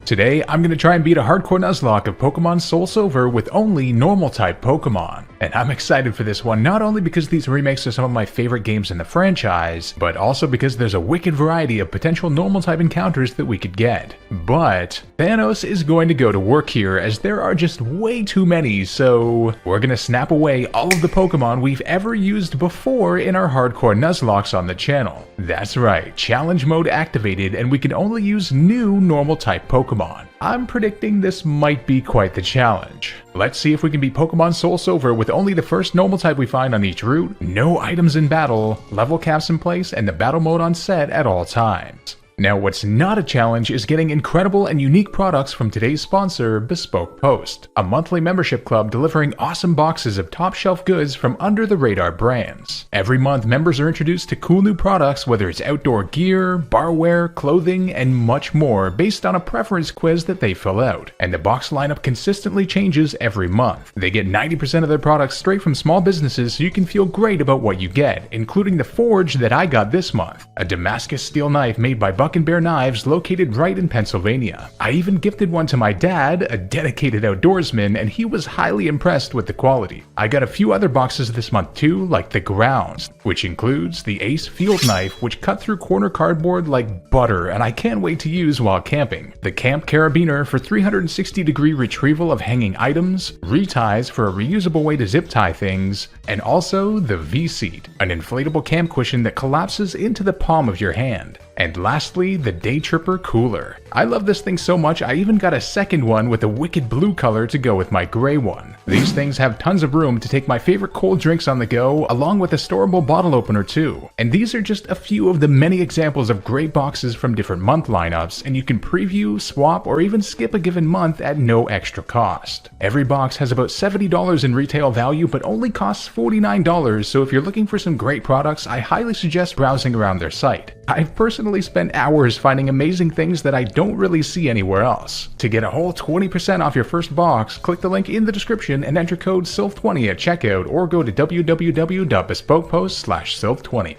Today, I'm going to try and beat a hardcore Nuzlocke of Pokemon SoulSilver with only normal-type Pokemon. And I'm excited for this one, not only because these remakes are some of my favorite games in the franchise, but also because there's a wicked variety of potential normal-type encounters that we could get. But Thanos is going to go to work here, as there are just way too many, so we're going to snap away all of the Pokemon we've ever used before in our hardcore Nuzlockes on the channel. That's right, challenge mode activated, and we can only use new normal-type Pokemon. I'm predicting this might be quite the challenge. Let's see if we can beat Pokemon SoulSilver with only the first normal type we find on each route, no items in battle, level caps in place, and the battle mode on set at all times. Now, what's not a challenge is getting incredible and unique products from today's sponsor, Bespoke Post, a monthly membership club delivering awesome boxes of top-shelf goods from under-the-radar brands. Every month, members are introduced to cool new products, whether it's outdoor gear, barware, clothing, and much more, based on a preference quiz that they fill out. And the box lineup consistently changes every month. They get 90% of their products straight from small businesses, so you can feel great about what you get, including the Forge that I got this month, a Damascus steel knife made by Buck and Bear Knives located right in Pennsylvania. I even gifted one to my dad, a dedicated outdoorsman, and he was highly impressed with the quality. I got a few other boxes this month too, like the Grounds, which includes the Ace Field Knife, which cut through corner cardboard like butter, and I can't wait to use while camping. The Camp Carabiner for 360-degree retrieval of hanging items, reties for a reusable way to zip tie things, and also the V-Seat, an inflatable camp cushion that collapses into the palm of your hand. And lastly, the Day Tripper Cooler. I love this thing so much I even got a second one with a wicked blue color to go with my gray one. These things have tons of room to take my favorite cold drinks on the go, along with a storable bottle opener too. And these are just a few of the many examples of great boxes from different month lineups, and you can preview, swap, or even skip a given month at no extra cost. Every box has about $70 in retail value but only costs $49, so if you're looking for some great products, I highly suggest browsing around their site. I've personally spent hours finding amazing things that I don't really see anywhere else. To get a whole 20% off your first box, click the link in the description and enter code SILF20 at checkout, or go to www.bespokepost/SILF20.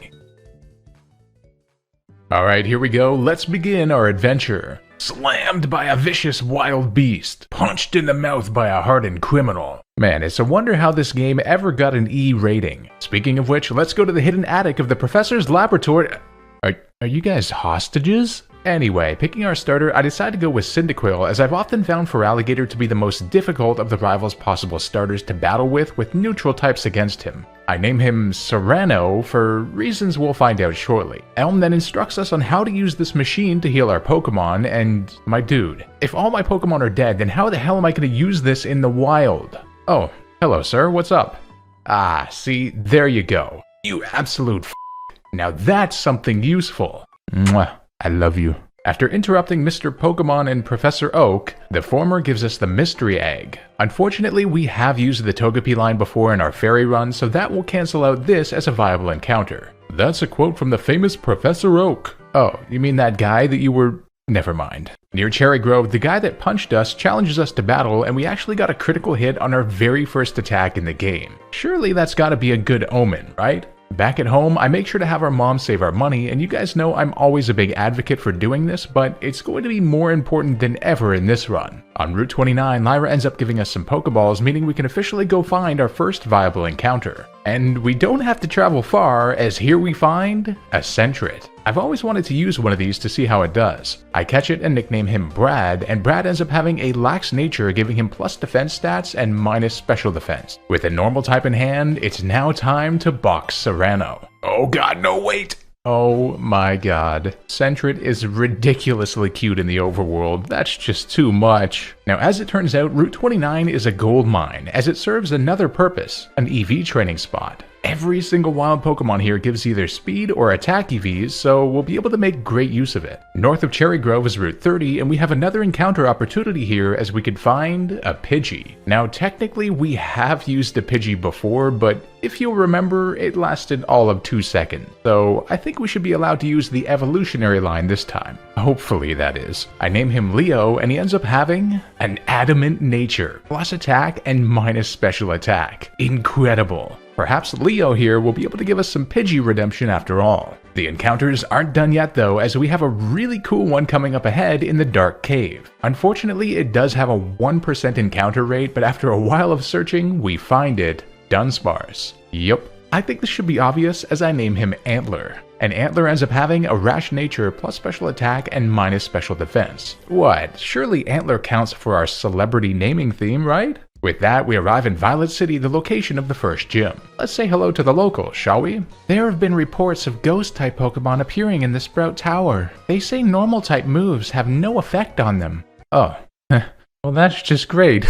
Alright, here we go, let's begin our adventure. Slammed by a vicious wild beast, punched in the mouth by a hardened criminal. Man, it's a wonder how this game ever got an E rating. Speaking of which, let's go to the hidden attic of the professor's laboratory. Are you guys hostages? Anyway, picking our starter, I decided to go with Cyndaquil, as I've often found Feraligatr to be the most difficult of the rival's possible starters to battle with neutral types against him. I name him Serrano for reasons we'll find out shortly. Elm then instructs us on how to use this machine to heal our Pokemon, and my dude, if all my Pokemon are dead, then how the hell am I going to use this in the wild? Oh, hello sir, what's up? Ah, see, there you go. You absolute Now that's something useful. Mwah, I love you. After interrupting Mr. Pokemon and Professor Oak, the former gives us the Mystery Egg. Unfortunately, we have used the Togepi line before in our fairy run, so that will cancel out this as a viable encounter. That's a quote from the famous Professor Oak. Oh, you mean that guy that you were... Never mind. Near Cherry Grove, the guy that punched us challenges us to battle, and we actually got a critical hit on our very first attack in the game. Surely that's gotta be a good omen, right? Back at home, I make sure to have our mom save our money, and you guys know I'm always a big advocate for doing this, but it's going to be more important than ever in this run. On Route 29, Lyra ends up giving us some Pokeballs, meaning we can officially go find our first viable encounter. And we don't have to travel far, as here we find a Sentret. I've always wanted to use one of these to see how it does. I catch it and nickname him Brad, and Brad ends up having a lax nature, giving him plus defense stats and minus special defense. With a normal type in hand, it's now time to box Serrano. Oh god, no wait! Oh my god. Sentret is ridiculously cute in the overworld. That's just too much. Now, as it turns out, Route 29 is a gold mine, as it serves another purpose, an EV training spot. Every single wild Pokemon here gives either speed or attack EVs, so we'll be able to make great use of it. North of Cherry Grove is Route 30, and we have another encounter opportunity here as we could find a Pidgey. Now, technically we have used a Pidgey before, but if you'll remember, it lasted all of 2 seconds, so I think we should be allowed to use the evolutionary line this time. Hopefully, that is. I name him Leo, and he ends up having an adamant nature, plus attack and minus special attack. Incredible. Perhaps Leo here will be able to give us some Pidgey redemption after all. The encounters aren't done yet though, as we have a really cool one coming up ahead in the Dark Cave. Unfortunately, it does have a 1% encounter rate, but after a while of searching, we find it. Dunsparce. Yup. I think this should be obvious as I name him Antler. And Antler ends up having a rash nature plus special attack and minus special defense. What? Surely Antler counts for our celebrity naming theme, right? With that, we arrive in Violet City, the location of the first gym. Let's say hello to the locals, shall we? There have been reports of Ghost-type Pokemon appearing in the Sprout Tower. They say Normal-type moves have no effect on them. Oh, well that's just great.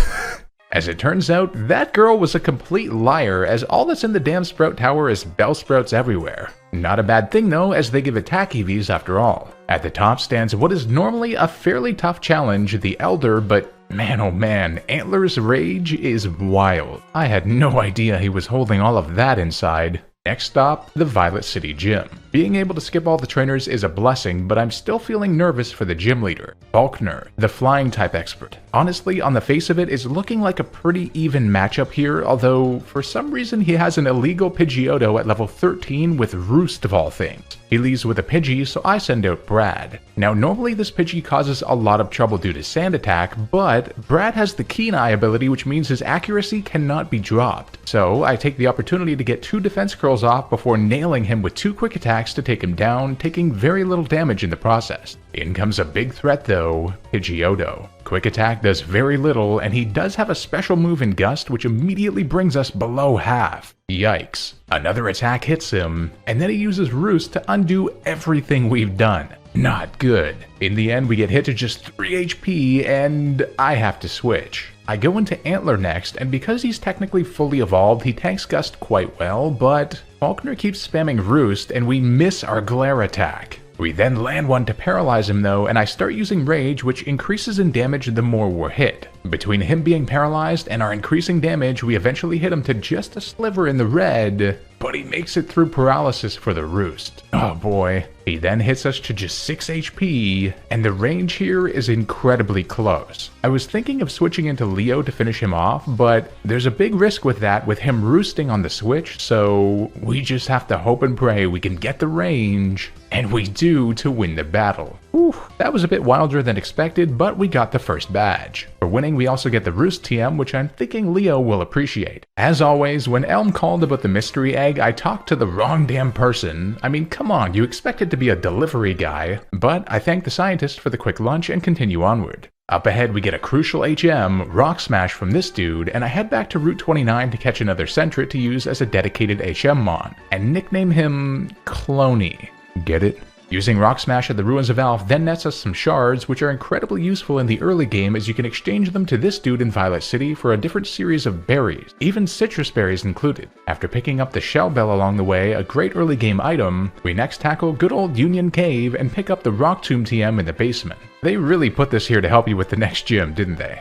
As it turns out, that girl was a complete liar, as all that's in the damn Sprout Tower is Bellsprouts everywhere. Not a bad thing though, as they give attack EVs after all. At the top stands what is normally a fairly tough challenge, the Elder, but man oh man, Antler's rage is wild. I had no idea he was holding all of that inside. Next stop, the Violet City Gym. Being able to skip all the trainers is a blessing, but I'm still feeling nervous for the gym leader, Faulkner, the flying type expert. Honestly, on the face of it, it's looking like a pretty even matchup here, although for some reason he has an illegal Pidgeotto at level 13 with Roost of all things. He leaves with a Pidgey, so I send out Brad. Now normally this Pidgey causes a lot of trouble due to Sand Attack, but Brad has the Keen Eye ability, which means his accuracy cannot be dropped. So I take the opportunity to get 2 defense curls off before nailing him with 2 quick attacks to take him down, taking very little damage in the process. In comes a big threat though, Pidgeotto. Quick attack does very little, and he does have a special move in Gust which immediately brings us below half. Yikes. Another attack hits him, and then he uses Roost to undo everything we've done. Not good. In the end, we get hit to just 3 HP, and I have to switch. I go into Antler next, and because he's technically fully evolved, he tanks Gust quite well, but Faulkner keeps spamming Roost, and we miss our Glare attack. We then land one to paralyze him though, and I start using Rage, which increases in damage the more we're hit. Between him being paralyzed and our increasing damage, we eventually hit him to just a sliver in the red, but he makes it through paralysis for the Roost. Oh boy. He then hits us to just 6 HP, and the range here is incredibly close. I was thinking of switching into Leo to finish him off, but there's a big risk with that with him roosting on the switch, so we just have to hope and pray we can get the range, and we do to win the battle. Whew, that was a bit wilder than expected, but we got the first badge. For winning, we also get the Roost TM, which I'm thinking Leo will appreciate. As always, when Elm called about the mystery egg, I talked to the wrong damn person. I mean, come on, you expected to be a delivery guy. But I thank the scientist for the quick lunch and continue onward. Up ahead, we get a crucial HM, Rock Smash from this dude, and I head back to Route 29 to catch another Sentret to use as a dedicated HM Mon, and nickname him Cloney. Get it? Using Rock Smash at the Ruins of Alph then nets us some shards, which are incredibly useful in the early game as you can exchange them to this dude in Violet City for a different series of berries, even citrus berries included. After picking up the Shell Bell along the way, a great early game item, we next tackle good old Union Cave and pick up the Rock Tomb TM in the basement. They really put this here to help you with the next gym, didn't they?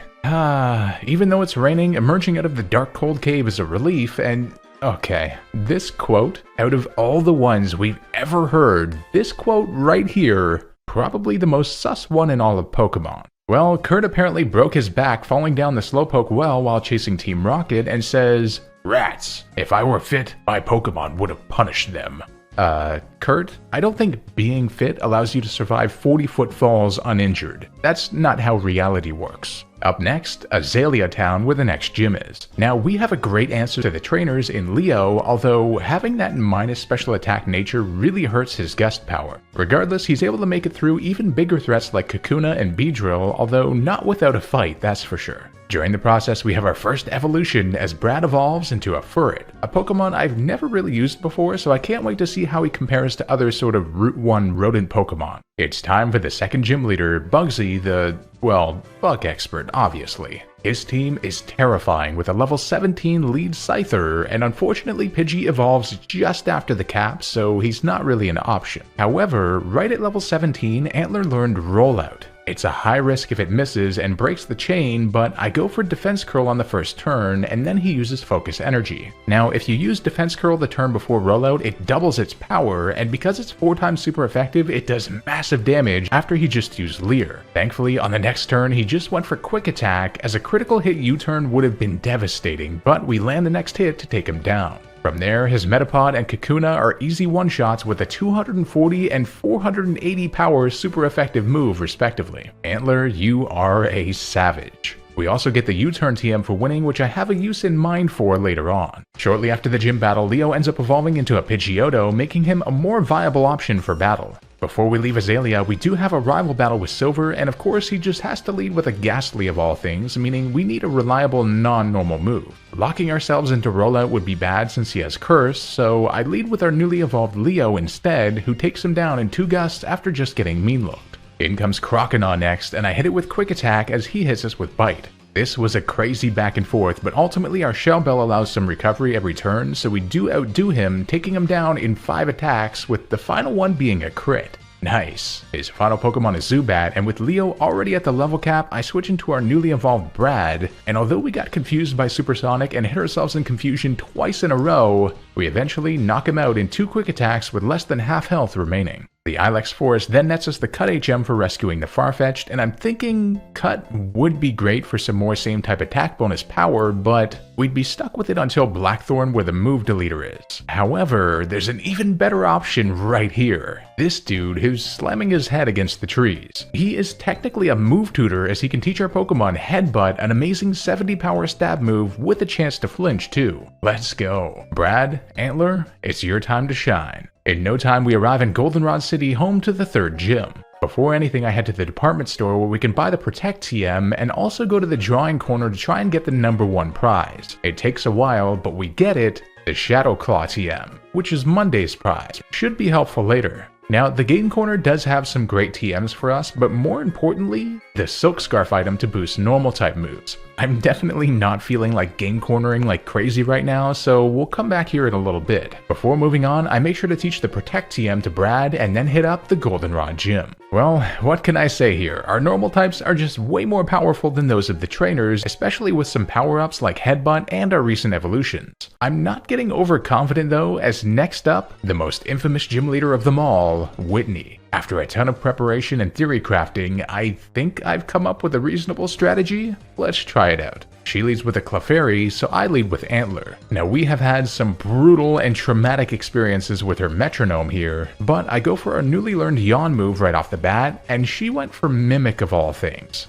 Even though it's raining, emerging out of the dark cold cave is a relief, and okay, this quote, out of all the ones we've ever heard, this quote right here, probably the most sus one in all of Pokemon. Well, Kurt apparently broke his back falling down the Slowpoke well while chasing Team Rocket and says, "Rats, if I were fit, my Pokemon would have punished them." Kurt, I don't think being fit allows you to survive 40-foot falls uninjured. That's not how reality works. Up next, Azalea Town, where the next gym is. Now, we have a great answer to the trainers in Leo, although having that minus special attack nature really hurts his gust power. Regardless, he's able to make it through even bigger threats like Kakuna and Beedrill, although not without a fight, that's for sure. During the process, we have our first evolution as Brad evolves into a Furret, a Pokemon I've never really used before, so I can't wait to see how he compares to other sort of Route 1 rodent Pokemon. It's time for the second gym leader, Bugsy, the, well, bug expert, obviously. His team is terrifying with a level 17 lead Scyther, and unfortunately Pidgey evolves just after the cap, so he's not really an option. However, right at level 17, Antler learned Rollout. It's a high risk if it misses and breaks the chain, but I go for Defense Curl on the first turn, and then he uses Focus Energy. Now, if you use Defense Curl the turn before Rollout, it doubles its power, and because it's 4 times super effective, it does massive damage after he just used Leer. Thankfully, on the next turn, he just went for Quick Attack, as a critical hit U-turn would have been devastating, but we land the next hit to take him down. From there, his Metapod and Kakuna are easy one-shots with a 240 and 480 power super effective move respectively. Antler, you are a savage. We also get the U-turn TM for winning, which I have a use in mind for later on. Shortly after the gym battle, Leo ends up evolving into a Pidgeotto, making him a more viable option for battle. Before we leave Azalea, we do have a rival battle with Silver, and of course he just has to lead with a Ghastly of all things, meaning we need a reliable non-normal move. Locking ourselves into rollout would be bad since he has Curse, so I lead with our newly evolved Leo instead, who takes him down in 2 gusts after just getting mean looked. In comes Croconaw next, and I hit it with Quick Attack as he hits us with Bite. This was a crazy back and forth, but ultimately our Shell Bell allows some recovery every turn, so we do outdo him, taking him down in 5 attacks, with the final one being a crit. Nice. His final Pokemon is Zubat, and with Leo already at the level cap, I switch into our newly evolved Brad, and although we got confused by Supersonic and hit ourselves in confusion twice in a row, we eventually knock him out in 2 quick attacks with less than half health remaining. The Ilex Forest then nets us the Cut HM for rescuing the Farfetch'd, and I'm thinking Cut would be great for some more same type attack bonus power, but we'd be stuck with it until Blackthorn where the move deleter is. However, there's an even better option right here. This dude who's slamming his head against the trees. He is technically a move tutor as he can teach our Pokemon Headbutt, an amazing 70 power stab move with a chance to flinch too. Let's go. Brad, Antler, it's your time to shine. In no time, we arrive in Goldenrod City, home to the 3rd gym. Before anything, I head to the department store where we can buy the Protect TM and also go to the drawing corner to try and get the #1 prize. It takes a while, but we get it, the Shadow Claw TM, which is Monday's prize. Should be helpful later. Now, the game corner does have some great TMs for us, but more importantly, the Silk Scarf item to boost normal type moves. I'm definitely not feeling like game cornering like crazy right now, so we'll come back here in a little bit. Before moving on, I make sure to teach the Protect TM to Brad and then hit up the Goldenrod gym. Well, what can I say here? Our normal types are just way more powerful than those of the trainers, especially with some power-ups like Headbutt and our recent evolutions. I'm not getting overconfident though, as next up, the most infamous gym leader of them all, Whitney. After a ton of preparation and theory crafting, I think I've come up with a reasonable strategy. Let's try it out. She leads with a Clefairy, so I lead with Antler. Now we have had some brutal and traumatic experiences with her Metronome here, but I go for a newly learned Yawn move right off the bat, and she went for Mimic of all things.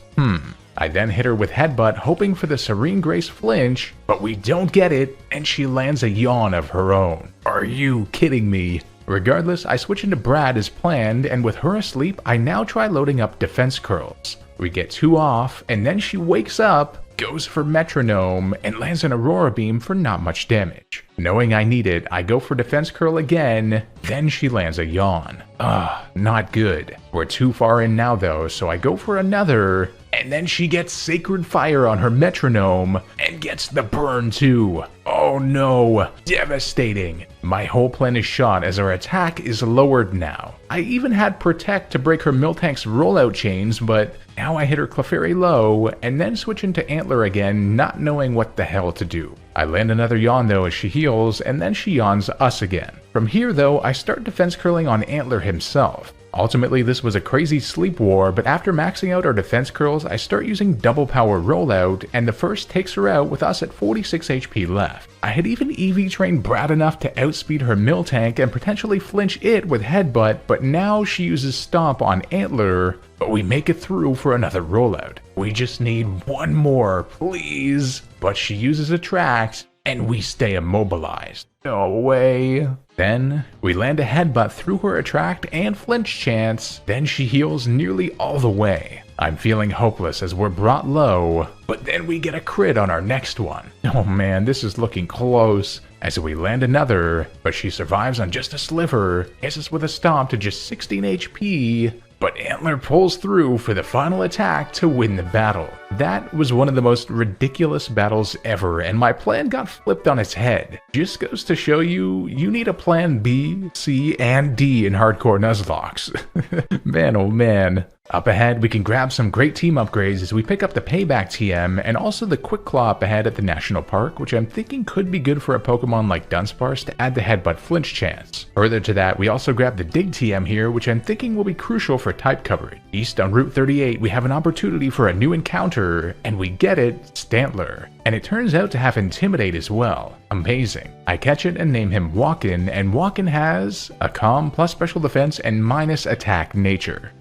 I then hit her with Headbutt, hoping for the Serene Grace flinch, but we don't get it, and she lands a Yawn of her own. Are you kidding me? Regardless, I switch into Brad as planned, and with her asleep, I now try loading up Defense Curls. We get 2 off, and then she wakes up, goes for Metronome, and lands an Aurora Beam for not much damage. Knowing I need it, I go for Defense Curl again, then she lands a Yawn. Not good. We're too far in now though, so I go for another, and then she gets Sacred Fire on her Metronome, and gets the burn too. Oh no, devastating. My whole plan is shot as our attack is lowered now. I even had Protect to break her Miltank's rollout chains, but now I hit her Clefairy low, and then switch into Antler again, not knowing what the hell to do. I land another Yawn though as she heals, and then she yawns us again. From here though, I start defense curling on Antler himself. Ultimately, this was a crazy sleep war, but after maxing out our defense curls, I start using double power rollout, and the first takes her out with us at 46 HP left. I had even EV trained Brad enough to outspeed her Miltank and potentially flinch it with Headbutt, but now she uses Stomp on Antler, but we make it through for another rollout. We just need one more, please. But she uses Attract, and we stay immobilized. No way. Then, we land a Headbutt through her Attract and Flinch chance, then she heals nearly all the way. I'm feeling hopeless as we're brought low, but then we get a crit on our next one. Oh man, this is looking close. As we land another, but she survives on just a sliver, hits us with a Stomp to just 16 HP, but Antler pulls through for the final attack to win the battle. That was one of the most ridiculous battles ever, and my plan got flipped on its head. Just goes to show you, you need a plan B, C, and D in Hardcore Nuzlocks. Man oh man. Up ahead, we can grab some great team upgrades as we pick up the Payback TM and also the Quick Claw up ahead at the National Park, which I'm thinking could be good for a Pokemon like Dunsparce to add the Headbutt Flinch chance. Further to that, we also grab the Dig TM here, which I'm thinking will be crucial for type coverage. East on Route 38, we have an opportunity for a new encounter, and we get it, Stantler. And it turns out to have Intimidate as well. Amazing. I catch it and name him Walkin', and Walkin' has a Calm plus Special Defense and minus Attack Nature.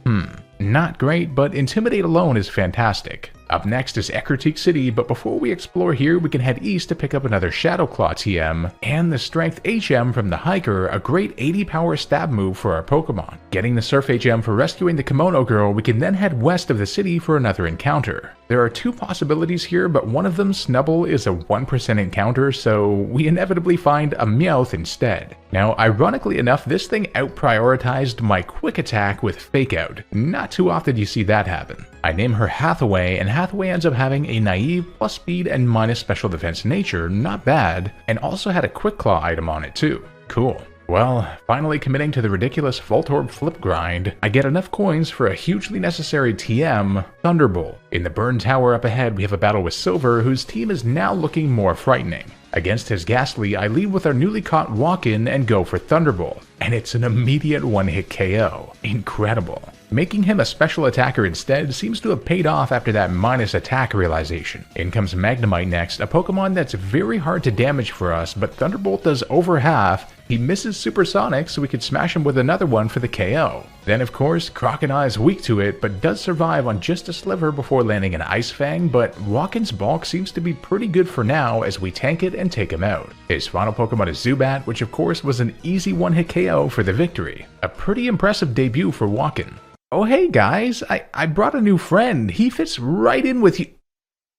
Not great, but Intimidate alone is fantastic. Up next is Ecruteak City, but before we explore here, we can head east to pick up another Shadow Claw TM, and the Strength HM from the Hiker, a great 80 power stab move for our Pokemon. Getting the Surf HM for rescuing the Kimono girl, we can then head west of the city for another encounter. There are two possibilities here, but one of them, Snubbull, is a 1% encounter, so we inevitably find a Meowth instead. Now, ironically enough, this thing out-prioritized my Quick Attack with Fake Out. Not too often you see that happen. I name her Hathaway, and Hathaway ends up having a Naive plus Speed and minus Special Defense Nature, not bad, and also had a Quick Claw item on it too. Cool. Well, finally committing to the ridiculous Voltorb flip grind, I get enough coins for a hugely necessary TM, Thunderbolt. In the Burn Tower up ahead, we have a battle with Silver, whose team is now looking more frightening. Against his Ghastly, I lead with our newly caught Walk-In and go for Thunderbolt, and it's an immediate one-hit KO. Incredible. Making him a special attacker instead seems to have paid off after that minus attack realization. In comes Magnemite next, a Pokemon that's very hard to damage for us, but Thunderbolt does over half. He misses Supersonic, so we could smash him with another one for the KO. Then of course, Croconaw is weak to it, but does survive on just a sliver before landing an Ice Fang, but Walk-In's bulk seems to be pretty good for now as we tank it and take him out. His final Pokemon is Zubat, which of course was an easy one-hit KO for the victory. A pretty impressive debut for Walk-In. Oh hey guys, I brought a new friend. He fits right in with you.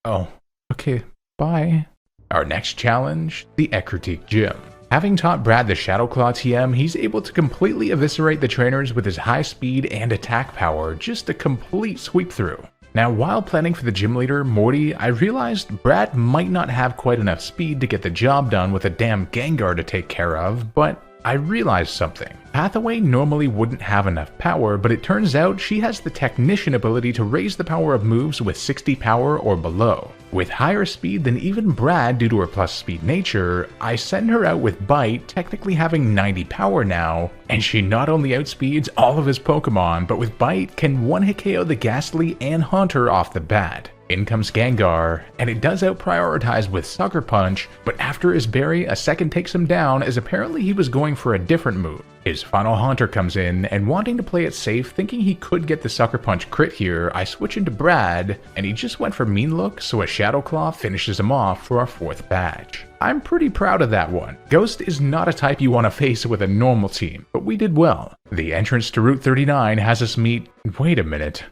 Oh, okay, bye. Our next challenge, the Ecruteak Gym. Having taught Brad the Shadow Claw TM, he's able to completely eviscerate the trainers with his high speed and attack power, just a complete sweep through. Now, while planning for the gym leader, Morty, I realized Brad might not have quite enough speed to get the job done with a damn Gengar to take care of, but I realized something. Hathaway normally wouldn't have enough power, but it turns out she has the Technician ability to raise the power of moves with 60 power or below. With higher speed than even Brad due to her plus speed nature, I send her out with Bite, technically having 90 power now, and she not only outspeeds all of his Pokemon, but with Bite can one-hit KO the Ghastly and Haunter off the bat. In comes Gengar, and it does out-prioritize with Sucker Punch, but after his berry, a second takes him down as apparently he was going for a different move. His final Haunter comes in, and wanting to play it safe, thinking he could get the Sucker Punch crit here, I switch into Brad, and he just went for Mean Look, so a Shadow Claw finishes him off for our 4th badge. I'm pretty proud of that one. Ghost is not a type you want to face with a normal team, but we did well. The entrance to Route 39 has us meet... wait a minute.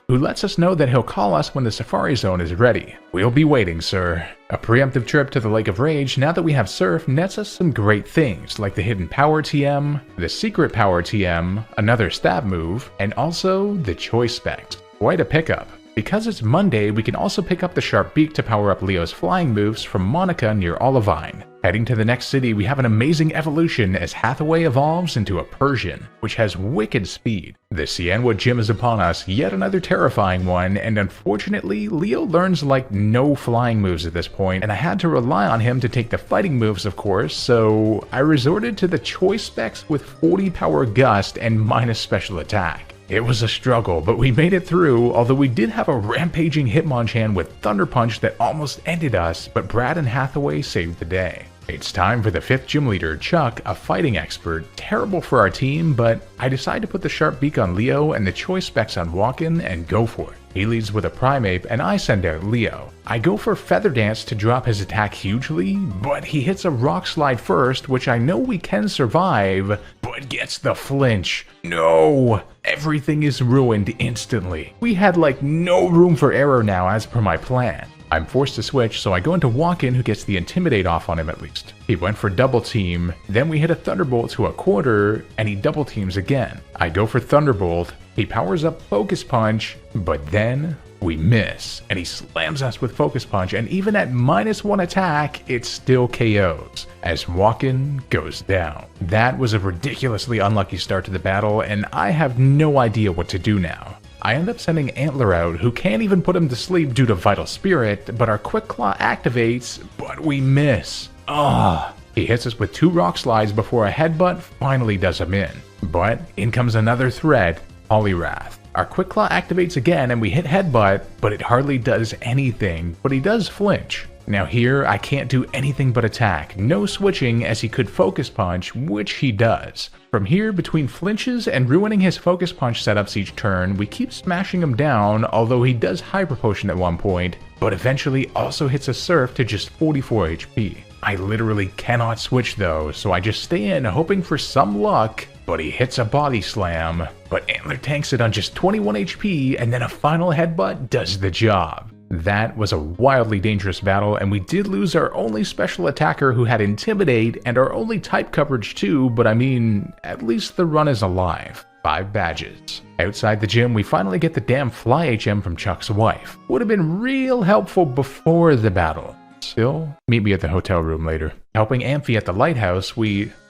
Who lets us know that he'll call us when the Safari Zone is ready. We'll be waiting, sir. A preemptive trip to the Lake of Rage, now that we have Surf, nets us some great things, like the Hidden Power TM, the Secret Power TM, another stab move, and also the Choice Specs. Quite a pickup. Because it's Monday, we can also pick up the Sharp Beak to power up Leo's flying moves from Monica near Olivine. Heading to the next city, we have an amazing evolution as Hathaway evolves into a Persian, which has wicked speed. The Cianwood Gym is upon us, yet another terrifying one, and unfortunately, Leo learns like no flying moves at this point, and I had to rely on him to take the fighting moves of course, so I resorted to the Choice Specs with 40 power gust and minus special attack. It was a struggle, but we made it through, although we did have a rampaging Hitmonchan with Thunder Punch that almost ended us, but Brad and Hathaway saved the day. It's time for the 5th gym leader, Chuck, a fighting expert. Terrible for our team, but I decide to put the Sharp Beak on Leo and the Choice Specs on Walk-In and go for it. He leads with a Primeape and I send out Leo. I go for Feather Dance to drop his attack hugely, but he hits a Rock Slide first, which I know we can survive, but gets the flinch. No! Everything is ruined instantly. We had like no room for error now as per my plan. I'm forced to switch, so I go into Walk-In who gets the Intimidate off on him at least. He went for Double Team, then we hit a Thunderbolt to a quarter, and he double teams again. I go for Thunderbolt, he powers up Focus Punch, but then We miss, and he slams us with Focus Punch, and even at -1 attack, it still KOs, as Walkin goes down. That was a ridiculously unlucky start to the battle, and I have no idea what to do now. I end up sending Antler out, who can't even put him to sleep due to Vital Spirit, but our Quick Claw activates, but we miss. Ugh. He hits us with 2 Rock Slides before a Headbutt finally does him in. But in comes another threat, Poliwrath. Our Quick Claw activates again and we hit Headbutt, but it hardly does anything, but he does flinch. Now here, I can't do anything but attack, no switching as he could Focus Punch, which he does. From here, between flinches and ruining his Focus Punch setups each turn, we keep smashing him down, although he does Hyper Potion at one point, but eventually also hits a Surf to just 44 HP. I literally cannot switch though, so I just stay in hoping for some luck, but he hits a Body Slam, but Antler tanks it on just 21 HP, and then a final Headbutt does the job. That was a wildly dangerous battle, and we did lose our only special attacker who had Intimidate, and our only type coverage too, but I mean, at least the run is alive. 5 badges. Outside the gym, we finally get the damn Fly HM from Chuck's wife. Would have been real helpful before the battle. Still, meet me at the hotel room later. Helping Amphi at the lighthouse,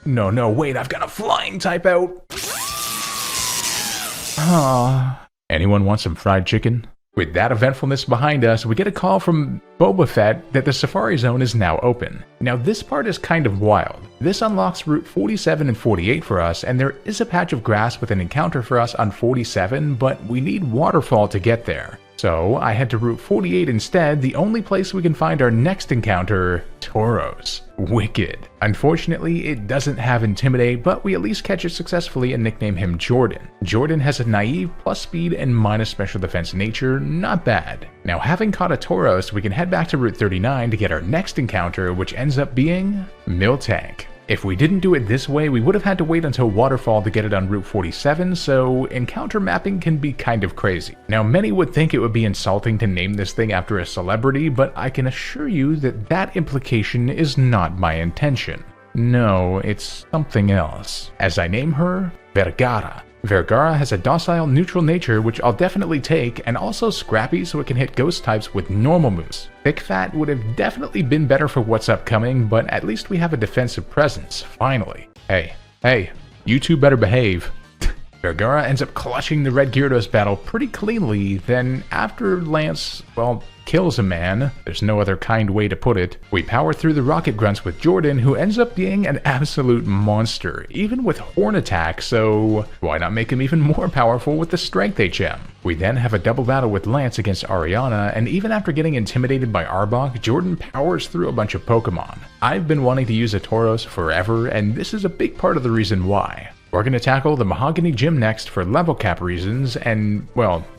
No, wait, I've got a flying type out! Anyone want some fried chicken? With that eventfulness behind us, we get a call from Boba Fett that the Safari Zone is now open. Now this part is kind of wild. This unlocks Route 47 and 48 for us, and there is a patch of grass with an encounter for us on 47, but we need Waterfall to get there. So I head to Route 48 instead, the only place we can find our next encounter, Tauros. Wicked. Unfortunately, it doesn't have Intimidate, but we at least catch it successfully and nickname him Jordan. Jordan has a naive plus speed and minus special defense nature, not bad. Now having caught a Tauros, we can head back to Route 39 to get our next encounter, which ends up being Miltank. If we didn't do it this way, we would have had to wait until Waterfall to get it on Route 47, so encounter mapping can be kind of crazy. Now many would think it would be insulting to name this thing after a celebrity, but I can assure you that that implication is not my intention. No, it's something else. As I name her, Vergara. Vergara has a docile, neutral nature which I'll definitely take, and also scrappy so it can hit ghost types with normal moves. Thick Fat would have definitely been better for what's upcoming, but at least we have a defensive presence, finally. Hey, you two better behave. Vergara ends up clutching the Red Gyarados battle pretty cleanly, then after Lance, kills a man, there's no other kind way to put it, we power through the Rocket Grunts with Jordan, who ends up being an absolute monster, even with Horn Attack, so why not make him even more powerful with the Strength HM? We then have a double battle with Lance against Ariana, and even after getting intimidated by Arbok, Jordan powers through a bunch of Pokemon. I've been wanting to use a Tauros forever, and this is a big part of the reason why. We're going to tackle the Mahogany Gym next for level cap reasons and,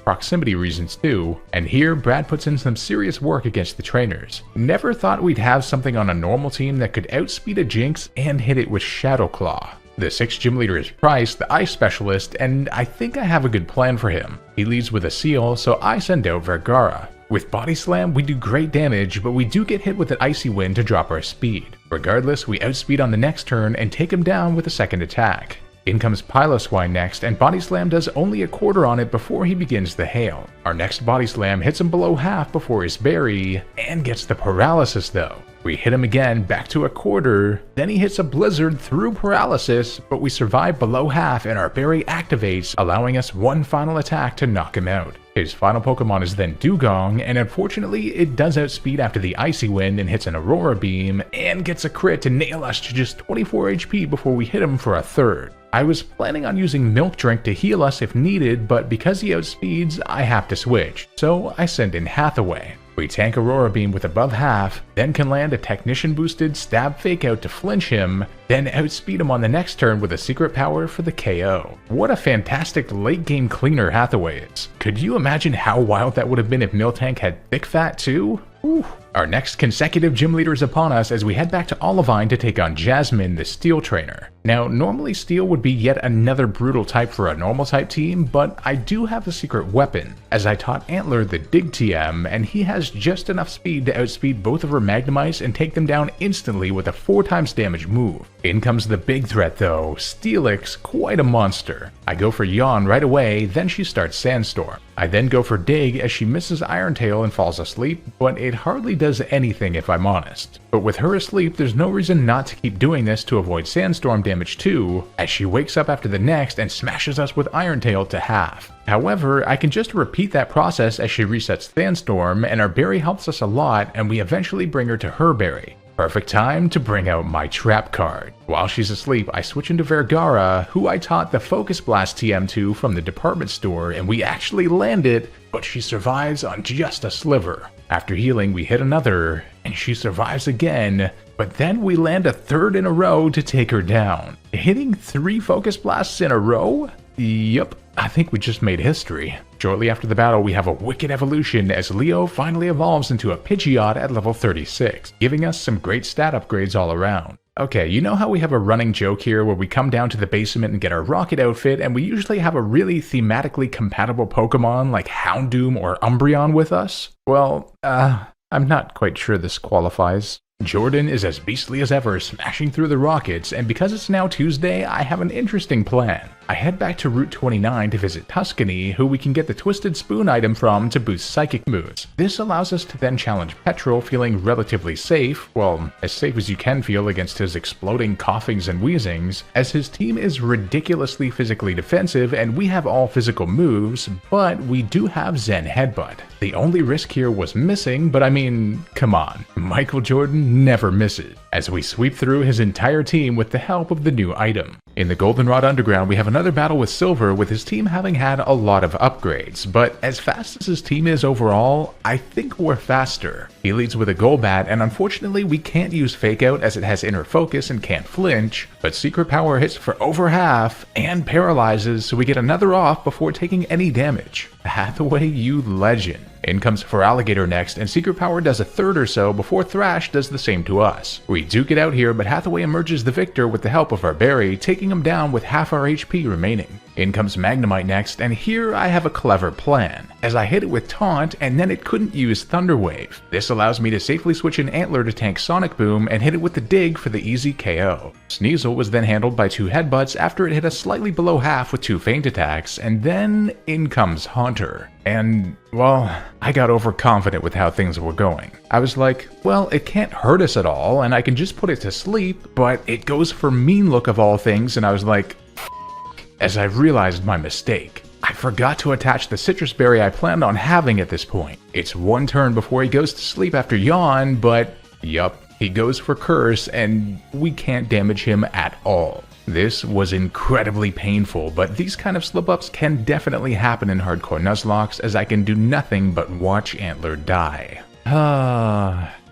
proximity reasons too. And here, Brad puts in some serious work against the trainers. Never thought we'd have something on a normal team that could outspeed a Jinx and hit it with Shadow Claw. The 6th gym leader is Price, the ice specialist, and I think I have a good plan for him. He leads with a Seal, so I send out Vergara. With Body Slam, we do great damage, but we do get hit with an Icy Wind to drop our speed. Regardless, we outspeed on the next turn and take him down with a second attack. In comes Piloswine next, and Body Slam does only a quarter on it before he begins the hail. Our next Body Slam hits him below half before his berry, and gets the paralysis though. We hit him again back to a quarter, then he hits a Blizzard through paralysis, but we survive below half and our berry activates, allowing us one final attack to knock him out. His final Pokemon is then Dugong, and unfortunately it does outspeed after the Icy Wind and hits an Aurora Beam, and gets a crit to nail us to just 24 HP before we hit him for a third. I was planning on using Milk Drink to heal us if needed, but because he outspeeds, I have to switch, so I send in Hathaway. We tank Aurora Beam with above half, then can land a Technician boosted Stab Fake Out to flinch him, then outspeed him on the next turn with a secret power for the KO. What a fantastic late game cleaner Hathaway is. Could you imagine how wild that would have been if Miltank had Thick Fat too? Ooh. Our next consecutive gym leader is upon us as we head back to Olivine to take on Jasmine, the Steel Trainer. Now, normally Steel would be yet another brutal type for a normal type team, but I do have a secret weapon, as I taught Antler the Dig TM, and he has just enough speed to outspeed both of her Magnemites and take them down instantly with a 4 times damage move. In comes the big threat though, Steelix, quite a monster. I go for Yawn right away, then she starts Sandstorm. I then go for Dig as she misses Iron Tail and falls asleep, but it hardly does anything if I'm honest. But with her asleep, there's no reason not to keep doing this to avoid Sandstorm damage too, as she wakes up after the next and smashes us with Iron Tail to half. However, I can just repeat that process as she resets Sandstorm, and our berry helps us a lot, and we eventually bring her to her berry. Perfect time to bring out my trap card. While she's asleep, I switch into Vergara, who I taught the Focus Blast TM to from the department store, and we actually land it, but she survives on just a sliver. After healing, we hit another, and she survives again, but then we land a third in a row to take her down. Hitting 3 Focus Blasts in a row? Yup, I think we just made history. Shortly after the battle, we have a wicked evolution as Leo finally evolves into a Pidgeot at level 36, giving us some great stat upgrades all around. Okay, you know how we have a running joke here where we come down to the basement and get our rocket outfit, and we usually have a really thematically compatible Pokemon like Houndoom or Umbreon with us? Well, I'm not quite sure this qualifies. Jordan is as beastly as ever, smashing through the rockets, and because it's now Tuesday, I have an interesting plan. I head back to Route 29 to visit Tuscany, who we can get the Twisted Spoon item from to boost psychic moves. This allows us to then challenge Petrol, feeling relatively safe, well, as safe as you can feel against his exploding coughings and wheezings, as his team is ridiculously physically defensive and we have all physical moves, but we do have Zen Headbutt. The only risk here was missing, but I mean, come on, Michael Jordan never misses, as we sweep through his entire team with the help of the new item. In the Goldenrod Underground, we have another battle with Silver, with his team having had a lot of upgrades, but as fast as his team is overall, I think we're faster. He leads with a Golbat, and unfortunately we can't use Fake Out as it has inner focus and can't flinch, but Secret Power hits for over half and paralyzes, so we get another off before taking any damage. Hathaway, you legend. In comes Feraligatr next, and Secret Power does a third or so before Thrash does the same to us. We duke it out here, but Hathaway emerges the victor with the help of our berry, taking him down with half our HP remaining. In comes Magnemite next, and here I have a clever plan, as I hit it with Taunt and then it couldn't use Thunder Wave. This allows me to safely switch in Antler to tank Sonic Boom and hit it with the Dig for the easy KO. Sneasel was then handled by 2 headbutts after it hit us slightly below half with 2 feint attacks, and then in comes Haunter. And, well, I got overconfident with how things were going. I was like, well, it can't hurt us at all, and I can just put it to sleep, but it goes for Mean Look of all things, and I was like, as I realized my mistake. I forgot to attach the citrus berry I planned on having at this point. It's 1 turn before he goes to sleep after Yawn, but yup, he goes for Curse, and we can't damage him at all. This was incredibly painful, but these kind of slip-ups can definitely happen in Hardcore Nuzlocks, as I can do nothing but watch Antler die.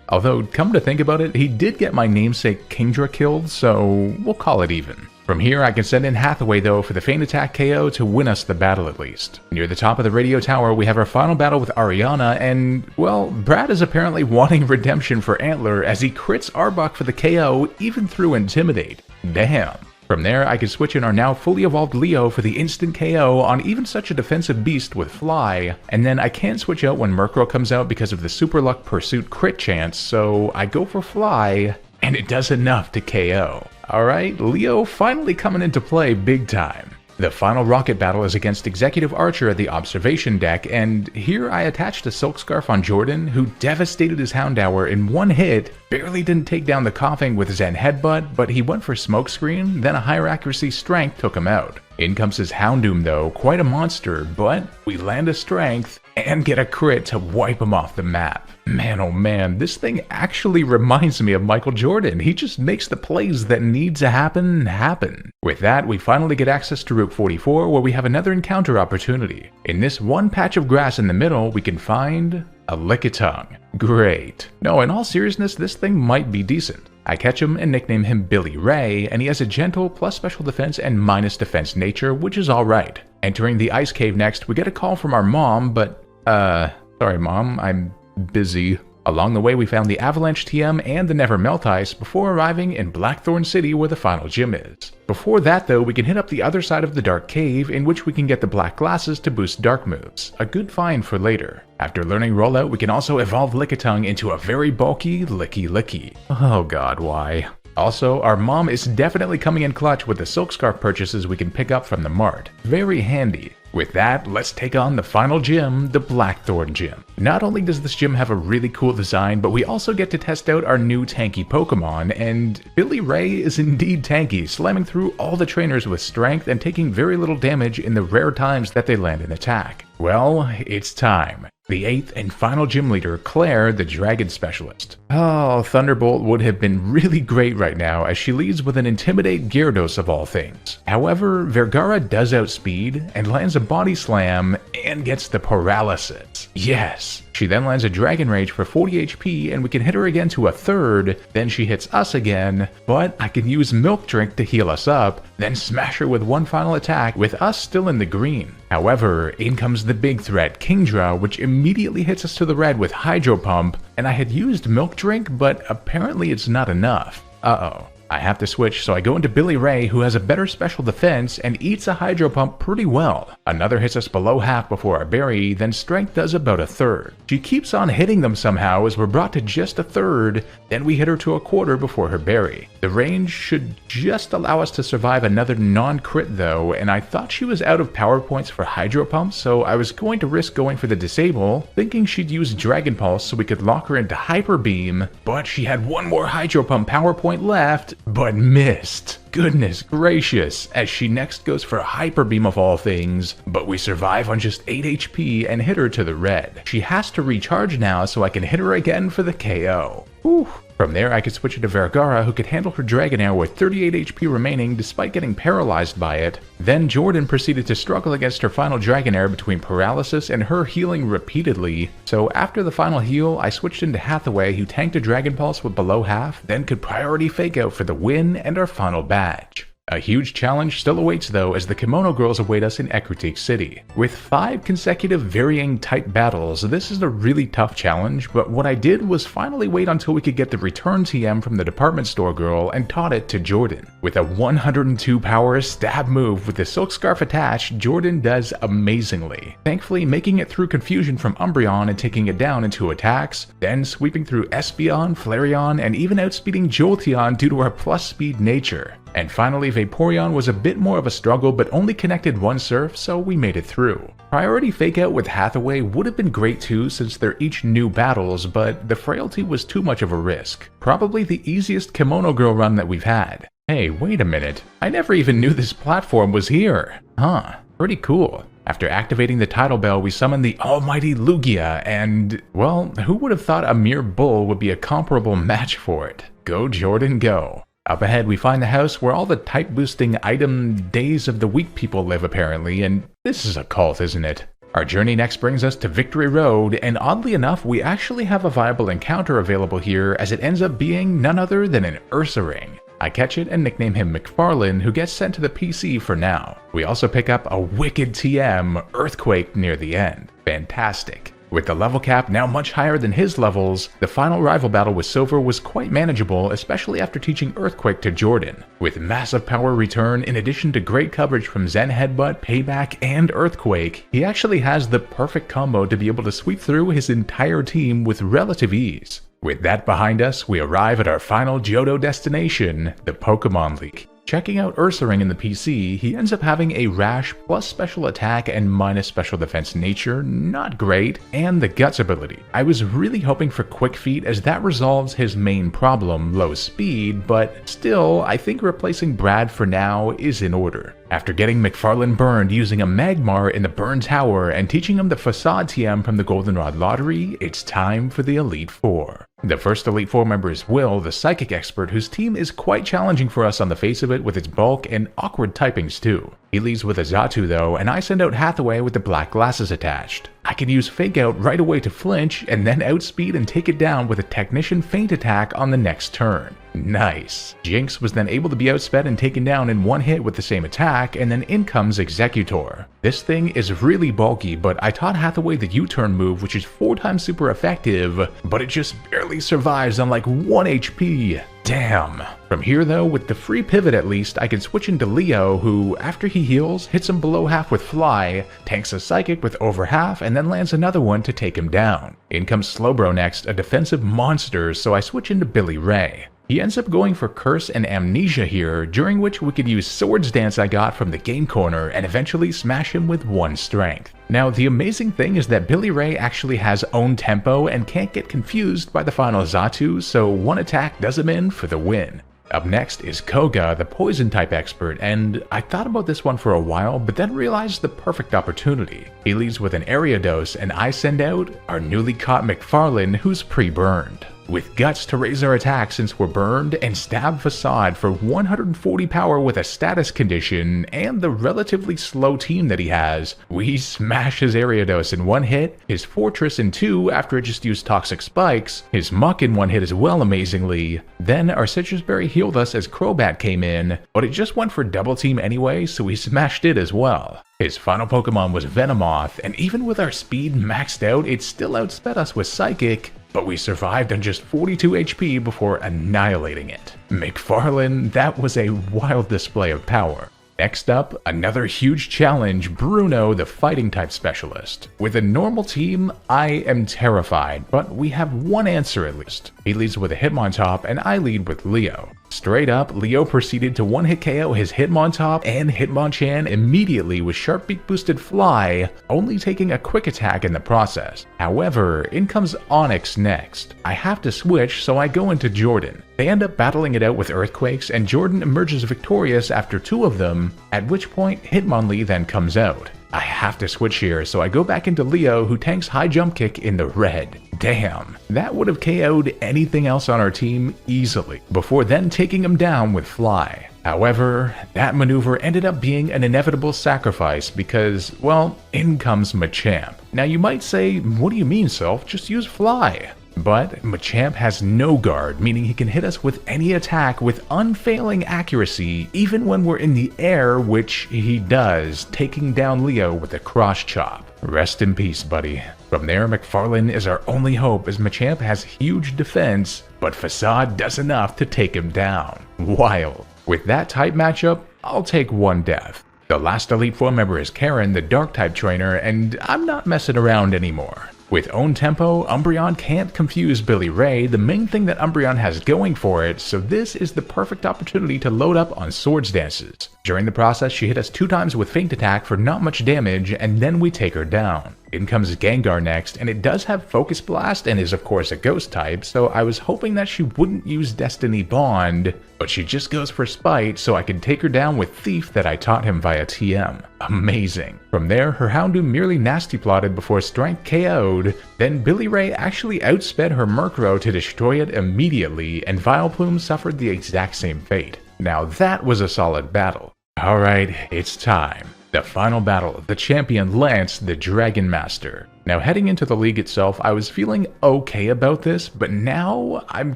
Although, come to think about it, he did get my namesake Kingdra killed, so we'll call it even. From here, I can send in Hathaway though for the Feint Attack KO to win us the battle at least. Near the top of the radio tower, we have our final battle with Ariana, and, well, Brad is apparently wanting redemption for Antler as he crits Arbok for the KO even through Intimidate. Damn. From there, I can switch in our now fully evolved Leo for the instant KO on even such a defensive beast with Fly, and then I can't switch out when Murkrow comes out because of the Super Luck Pursuit crit chance, so I go for Fly, and it does enough to KO. Alright, Leo finally coming into play big time. The final rocket battle is against Executive Archer at the Observation deck, and here I attached a Silk Scarf on Jordan, who devastated his Houndour in 1 hit, barely didn't take down the coughing with Zen Headbutt, but he went for Smokescreen, then a higher accuracy Strength took him out. In comes his Houndoom though, quite a monster, but we land a Strength and get a crit to wipe him off the map. Man oh man, this thing actually reminds me of Michael Jordan. He just makes the plays that need to happen. With that, we finally get access to Route 44, where we have another encounter opportunity. In this one patch of grass in the middle, we can find a Lickitung. Great. No, in all seriousness, this thing might be decent. I catch him and nickname him Billy Ray, and he has a gentle plus special defense and minus defense nature, which is alright. Entering the ice cave next, we get a call from our mom, but sorry mom, I'm busy. Along the way we found the Avalanche TM and the Never Melt Ice before arriving in Blackthorn City where the final gym is. Before that though, we can hit up the other side of the Dark Cave in which we can get the black glasses to boost dark moves, a good find for later. After learning Rollout, we can also evolve Lickitung into a very bulky Licky Licky. Oh god, why? Also, our mom is definitely coming in clutch with the Silk Scarf purchases we can pick up from the mart. Very handy. With that, let's take on the final gym, the Blackthorn Gym. Not only does this gym have a really cool design, but we also get to test out our new tanky Pokemon, and Billy Ray is indeed tanky, slamming through all the trainers with strength and taking very little damage in the rare times that they land an attack. Well, it's time. The 8th and final gym leader, Claire, the Dragon Specialist. Oh, Thunderbolt would have been really great right now as she leads with an Intimidate Gyarados of all things. However, Vergara does outspeed and lands a Body Slam and gets the Paralysis. Yes! She then lands a Dragon Rage for 40 HP and we can hit her again to a 3rd, then she hits us again, but I can use Milk Drink to heal us up, then smash her with one final attack with us still in the green. However, in comes the big threat, Kingdra, which immediately hits us to the red with Hydro Pump, and I had used Milk Drink, but apparently it's not enough. Uh-oh. I have to switch, so I go into Billy Ray, who has a better special defense and eats a Hydro Pump pretty well. Another hits us below half before our berry, then Strength does about a 3rd. She keeps on hitting them somehow as we're brought to just a 3rd, then we hit her to a 1/4 before her berry. The range should just allow us to survive another non-crit though, and I thought she was out of power points for Hydro Pump, so I was going to risk going for the Disable, thinking she'd use Dragon Pulse so we could lock her into Hyper Beam, but she had one more Hydro Pump power point left, but missed. Goodness gracious, as she next goes for Hyper Beam of all things, but we survive on just 8 HP and hit her to the red. She has to recharge now so I can hit her again for the KO. Whew. From there I could switch it to Vergara, who could handle her Dragonair with 38 HP remaining despite getting paralyzed by it. Then Jordan proceeded to struggle against her final Dragonair between paralysis and her healing repeatedly, so after the final heal I switched into Hathaway, who tanked a Dragon Pulse with below half, then could priority Fake Out for the win and our final badge. A huge challenge still awaits though as the Kimono girls await us in Ecruteak City. With 5 consecutive varying type battles, this is a really tough challenge, but what I did was finally wait until we could get the return TM from the department store girl and taught it to Jordan. With a 102 power stab move with the Silk Scarf attached, Jordan does amazingly, thankfully making it through confusion from Umbreon and taking it down in 2 attacks, then sweeping through Espeon, Flareon, and even outspeeding Jolteon due to her plus speed nature. And finally, Vaporeon was a bit more of a struggle but only connected 1 Surf, so we made it through. Priority Fake Out with Hathaway would have been great too since they're each new battles, but the frailty was too much of a risk. Probably the easiest Kimono Girl run that we've had. Hey, wait a minute, I never even knew this platform was here. Huh, pretty cool. After activating the Tidal Bell, we summoned the almighty Lugia, and, well, who would have thought a mere bull would be a comparable match for it? Go Jordan, go. Up ahead we find the house where all the type boosting item days of the week people live apparently, and this is a cult, isn't it? Our journey next brings us to Victory Road, and oddly enough we actually have a viable encounter available here as it ends up being none other than an Ursaring. I catch it and nickname him McFarlane, who gets sent to the PC for now. We also pick up a wicked TM, Earthquake, near the end. Fantastic. With the level cap now much higher than his levels, the final rival battle with Silver was quite manageable, especially after teaching Earthquake to Jordan. With massive power return in addition to great coverage from Zen Headbutt, Payback, and Earthquake, he actually has the perfect combo to be able to sweep through his entire team with relative ease. With that behind us, we arrive at our final Johto destination, the Pokemon League. Checking out Ursaring in the PC, he ends up having a Rash plus special attack and minus special defense nature, not great, and the Guts ability. I was really hoping for Quick Feet as that resolves his main problem, low speed, but still, I think replacing Brad for now is in order. After getting McFarlane burned using a Magmar in the Burn Tower and teaching him the Facade TM from the Goldenrod Lottery, it's time for the Elite Four. The first Elite Four member is Will, the Psychic Expert, whose team is quite challenging for us on the face of it with its bulk and awkward typings too. He leads with a Xatu though, and I send out Hathaway with the black glasses attached. I can use Fake Out right away to flinch and then outspeed and take it down with a Technician Feint attack on the next turn. Nice. Jinx was then able to be outsped and taken down in one hit with the same attack, and then in comes Executor. This thing is really bulky, but I taught Hathaway the U-turn move, which is 4 times super effective, but it just barely survives on like 1 HP. Damn. From here though, with the free pivot at least, I can switch into Leo, who, after he heals, hits him below half with Fly, tanks a Psychic with over half, and then lands another one to take him down. In comes Slowbro next, a defensive monster, so I switch into Billy Ray. He ends up going for Curse and Amnesia here, during which we could use Swords Dance I got from the game corner and eventually smash him with 1 strength. Now the amazing thing is that Billy Ray actually has own tempo and can't get confused by the final Xatu, so 1 attack does him in for the win. Up next is Koga, the poison type expert, and I thought about this one for a while, but then realized the perfect opportunity. He leads with an Ariados, and I send out our newly caught McFarlane, who's pre-burned. With Guts to raise our attack since we're burned, and Stab Facade for 140 power with a status condition, and the relatively slow team that he has, we smash his Ariados in 1 hit, his Fortress in 2 after it just used Toxic Spikes, his Muck in 1 hit as well amazingly. Then our Citrus Berry healed us as Crobat came in, but it just went for double team anyway, so we smashed it as well. His final Pokemon was Venomoth, and even with our speed maxed out, it still outsped us with Psychic, but we survived on just 42 HP before annihilating it. McFarlane, that was a wild display of power. Next up, another huge challenge, Bruno, the fighting type specialist. With a normal team, I am terrified, but we have one answer at least. He leads with a Hitmontop, and I lead with Leo. Straight up, Leo proceeded to one-hit KO his Hitmontop and Hitmonchan immediately with Sharp Beak boosted Fly, only taking a quick attack in the process. However, in comes Onix next. I have to switch, so I go into Jordan. They end up battling it out with Earthquakes, and Jordan emerges victorious after 2 of them, at which point Hitmonlee then comes out. I have to switch here, so I go back into Leo, who tanks High Jump Kick in the red. Damn, that would have KO'd anything else on our team easily, before then taking him down with Fly. However, that maneuver ended up being an inevitable sacrifice because, well, in comes Machamp. Now you might say, what do you mean, Self? Just use Fly. But Machamp has no guard, meaning he can hit us with any attack with unfailing accuracy, even when we're in the air, which he does, taking down Leo with a cross chop. Rest in peace, buddy. From there, McFarlane is our only hope as Machamp has huge defense, but Facade does enough to take him down. Wild. With that type matchup, I'll take 1 death. The last Elite Four member is Karen, the Dark type trainer, and I'm not messing around anymore. With own tempo, Umbreon can't confuse Billy Ray, the main thing that Umbreon has going for it, so this is the perfect opportunity to load up on Swords Dances. During the process, she hit us 2 times with Feint Attack for not much damage, and then we take her down. In comes Gengar next, and it does have Focus Blast and is of course a Ghost type, so I was hoping that she wouldn't use Destiny Bond, but she just goes for Spite, so I can take her down with Thief that I taught him via TM. Amazing. From there, her Houndoom merely nasty plotted before Strength KO'd, then Billy Ray actually outsped her Murkrow to destroy it immediately, and Vileplume suffered the exact same fate. Now that was a solid battle. Alright, it's time. The final battle, the champion Lance, the Dragon Master. Now heading into the league itself, I was feeling okay about this, but now I'm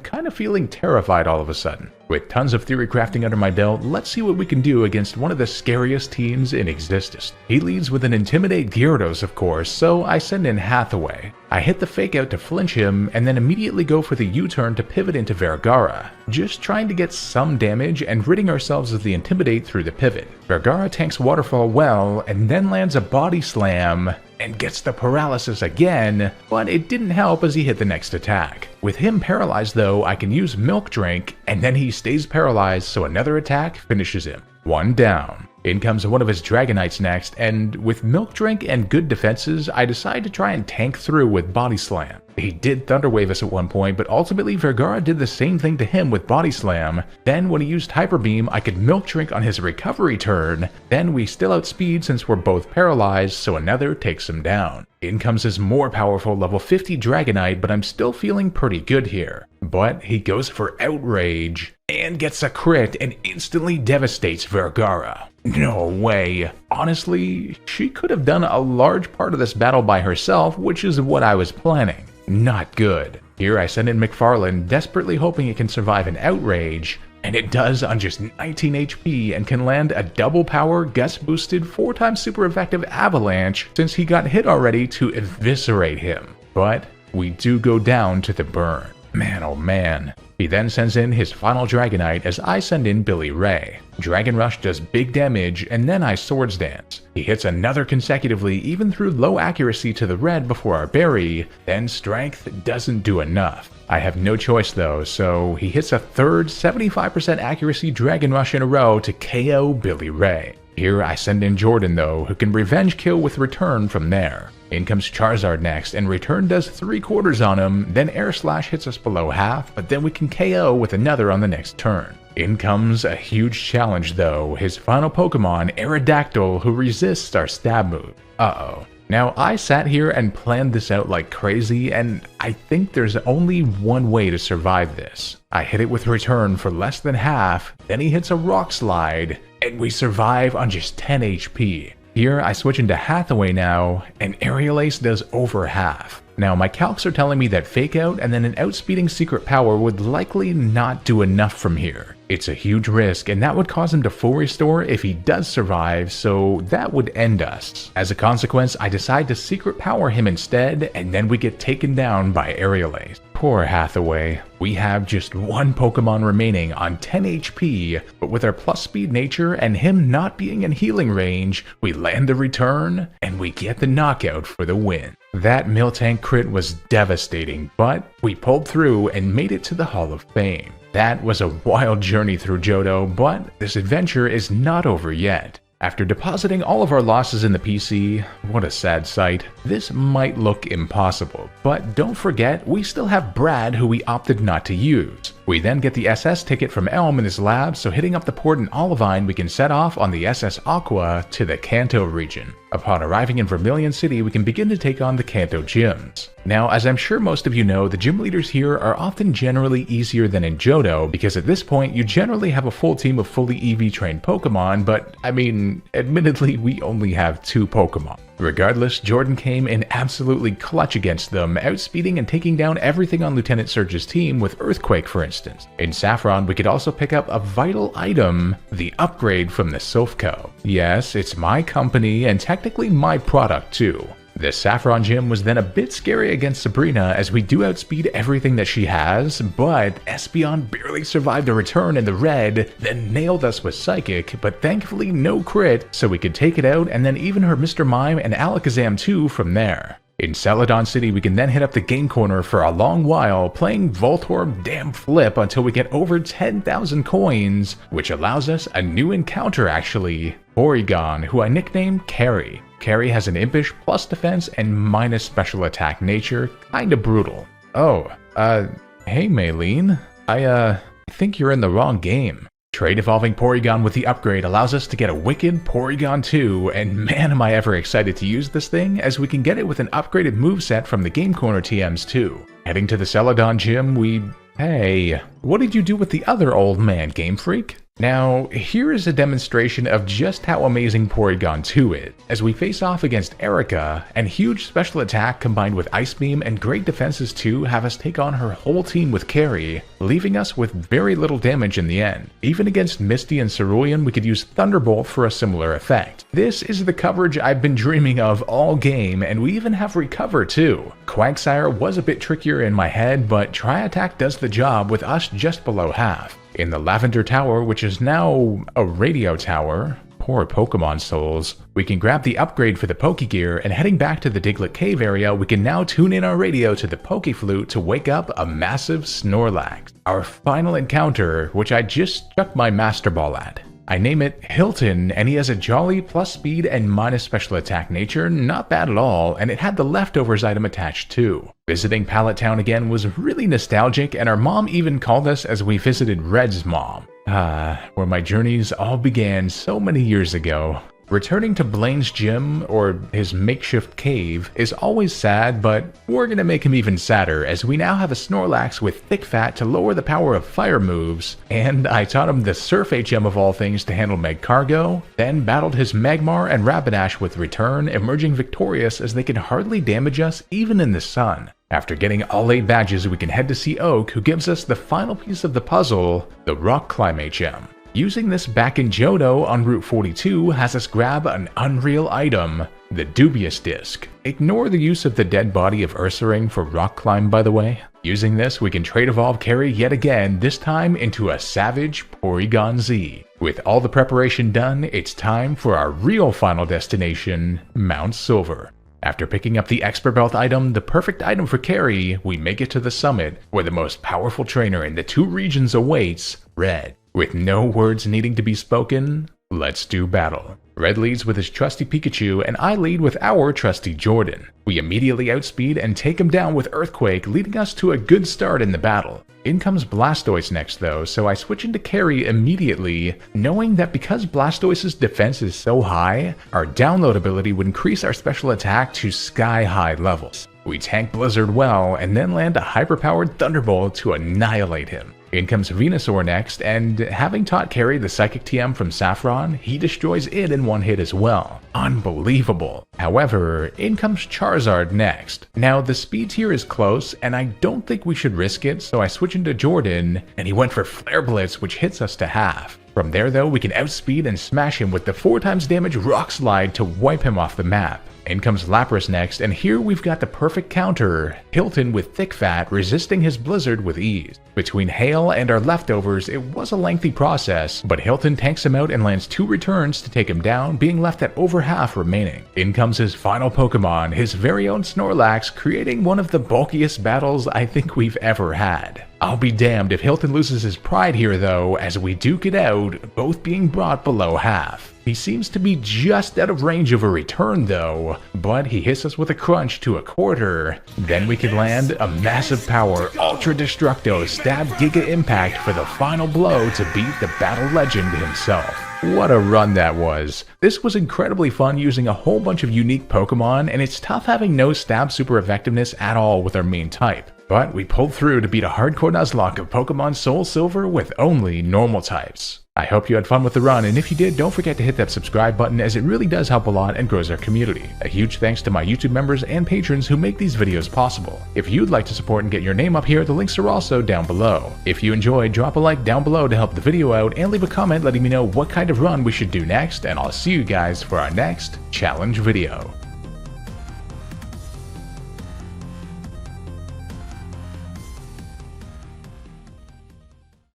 kind of feeling terrified all of a sudden. With tons of theory crafting under my belt, let's see what we can do against one of the scariest teams in existence. He leads with an Intimidate Gyarados, of course, so I send in Hathaway. I hit the Fake Out to flinch him, and then immediately go for the U-turn to pivot into Vergara, just trying to get some damage and ridding ourselves of the Intimidate through the pivot. Vergara tanks Waterfall well, and then lands a Body Slam, and gets the paralysis again, but it didn't help as he hit the next attack. With him paralyzed though, I can use Milk Drink, and then he stays paralyzed, so another attack finishes him. 1 down. In comes one of his Dragonites next, and with Milk Drink and good defenses, I decide to try and tank through with Body Slam. He did Thunder Wave us at one point, but ultimately Vergara did the same thing to him with Body Slam. Then when he used Hyper Beam, I could Milk Drink on his recovery turn. Then we still outspeed since we're both paralyzed, so another takes him down. In comes his more powerful level 50 Dragonite, but I'm still feeling pretty good here. But he goes for Outrage, and gets a crit and instantly devastates Vergara. No way. Honestly, she could have done a large part of this battle by herself, which is what I was planning. Not good. Here I send in McFarlane, desperately hoping it can survive an outrage, and it does on just 19 HP and can land a double power, gust boosted, 4x super effective avalanche since he got hit already to eviscerate him. But we do go down to the burn. Man oh man. He then sends in his final Dragonite as I send in Billy Ray. Dragon Rush does big damage and then I Swords Dance. He hits another consecutively even through low accuracy to the red before our berry, then Strength doesn't do enough. I have no choice though, so he hits a third 75% accuracy Dragon Rush in a row to KO Billy Ray. Here I send in Jordan though, who can revenge kill with Return from there. In comes Charizard next, and Return does 3/4 on him, then Air Slash hits us below half, but then we can KO with another on the next turn. In comes a huge challenge though, his final Pokemon, Aerodactyl, who resists our stab move. Uh-oh. Now I sat here and planned this out like crazy, and I think there's only one way to survive this. I hit it with Return for less than half, then he hits a Rock Slide, and we survive on just 10 HP. Here I switch into Hathaway now, and Aerial Ace does over half. Now my calcs are telling me that Fake Out and then an outspeeding Secret Power would likely not do enough from here. It's a huge risk, and that would cause him to full restore if he does survive, so that would end us. As a consequence, I decide to Secret Power him instead, and then we get taken down by Aerial Ace. Poor Hathaway. We have just one Pokemon remaining on 10 HP, but with our plus speed nature and him not being in healing range, we land the Return, and we get the knockout for the win. That Miltank crit was devastating, but we pulled through and made it to the Hall of Fame. That was a wild journey through Johto, but this adventure is not over yet. After depositing all of our losses in the PC, what a sad sight, this might look impossible. But don't forget, we still have Brad, who we opted not to use. We then get the SS ticket from Elm in his lab, so hitting up the port in Olivine, we can set off on the SS Aqua to the Kanto region. Upon arriving in Vermilion City, we can begin to take on the Kanto gyms. Now, as I'm sure most of you know, the gym leaders here are often generally easier than in Johto, because at this point you generally have a full team of fully EV trained Pokemon, but I mean, admittedly we only have 2 Pokemon. Regardless, Jordan came in absolutely clutch against them, outspeeding and taking down everything on Lieutenant Surge's team with Earthquake for instance. In Saffron, we could also pick up a vital item, the upgrade from the Sofco. Yes, it's my company and technically my product too. The Saffron gym was then a bit scary against Sabrina as we do outspeed everything that she has, but Espeon barely survived a Return in the red, then nailed us with Psychic, but thankfully no crit, so we could take it out and then even her Mr. Mime and Alakazam too from there. In Celadon City, we can then hit up the game corner for a long while, playing Voltorb Damn Flip until we get over 10,000 coins, which allows us a new encounter actually, Porygon, who I nicknamed Carrie. Carrie has an impish plus defense and minus special attack nature, kinda brutal. Oh, hey Maylene, I think you're in the wrong game. Trade evolving Porygon with the upgrade allows us to get a wicked Porygon 2, and man am I ever excited to use this thing, as we can get it with an upgraded moveset from the Game Corner TMs too. Heading to the Celadon gym, Hey, what did you do with the other old man, Game Freak? Now, here is a demonstration of just how amazing Porygon 2 is, as we face off against Erica, and huge special attack combined with Ice Beam and great defenses too have us take on her whole team with Carrie, leaving us with very little damage in the end. Even against Misty and Cerulean, we could use Thunderbolt for a similar effect. This is the coverage I've been dreaming of all game, and we even have Recover too. Quagsire was a bit trickier in my head, but Tri-Attack does the job with us just below half. In the Lavender Tower, which is now a radio tower, poor Pokemon souls, we can grab the upgrade for the Pokegear, and heading back to the Diglett Cave area, we can now tune in our radio to the Pokeflute to wake up a massive Snorlax. Our final encounter, which I just chucked my Master Ball at. I name it Hilton, and he has a jolly plus speed and minus special attack nature, not bad at all, and it had the leftovers item attached too. Visiting Pallet Town again was really nostalgic, and our mom even called us as we visited Red's mom. Where my journeys all began so many years ago. Returning to Blaine's gym, or his makeshift cave, is always sad, but we're gonna make him even sadder as we now have a Snorlax with thick fat to lower the power of fire moves, and I taught him the Surf HM of all things to handle Magcargo, then battled his Magmar and Rapidash with Return, emerging victorious as they can hardly damage us even in the sun. After getting all 8 badges, we can head to see Oak, who gives us the final piece of the puzzle, the Rock Climb HM. Using this back in Johto on Route 42 has us grab an unreal item, the Dubious Disc. Ignore the use of the dead body of Ursaring for Rock Climb, by the way. Using this, we can trade evolve Carry yet again, this time into a Savage Porygon Z. With all the preparation done, it's time for our real final destination, Mount Silver. After picking up the Expert Belt item, the perfect item for Carry, we make it to the summit, where the most powerful trainer in the 2 regions awaits, Red. With no words needing to be spoken, let's do battle. Red leads with his trusty Pikachu, and I lead with our trusty Jordan. We immediately outspeed and take him down with Earthquake, leading us to a good start in the battle. In comes Blastoise next though, so I switch into Carry immediately, knowing that because Blastoise's defense is so high, our download ability would increase our special attack to sky-high levels. We tank Blizzard well, and then land a hyper-powered Thunderbolt to annihilate him. In comes Venusaur next, and having taught Carry the Psychic TM from Saffron, he destroys it in one hit as well. Unbelievable. However, in comes Charizard next. Now the speed tier is close, and I don't think we should risk it, so I switch into Jordan, and he went for Flare Blitz, which hits us to half. From there though, we can outspeed and smash him with the 4 times damage Rock Slide to wipe him off the map. In comes Lapras next, and here we've got the perfect counter, Hilton with Thick Fat resisting his Blizzard with ease. Between Hail and our leftovers, it was a lengthy process, but Hilton tanks him out and lands 2 returns to take him down, being left at over half remaining. In comes his final Pokemon, his very own Snorlax, creating one of the bulkiest battles I think we've ever had. I'll be damned if Hilton loses his pride here though, as we duke it out, both being brought below half. He seems to be just out of range of a return though, but he hits us with a crunch to a quarter. Then we can land a massive power Ultra Destructo Stab Giga Impact for the final blow to beat the battle legend himself. What a run that was. This was incredibly fun using a whole bunch of unique Pokemon, and it's tough having no stab super effectiveness at all with our main type. But we pulled through to beat a hardcore Nuzlocke of Pokemon SoulSilver with only normal types. I hope you had fun with the run, and if you did, don't forget to hit that subscribe button as it really does help a lot and grows our community. A huge thanks to my YouTube members and patrons who make these videos possible. If you'd like to support and get your name up here, the links are also down below. If you enjoyed, drop a like down below to help the video out and leave a comment letting me know what kind of run we should do next, and I'll see you guys for our next challenge video.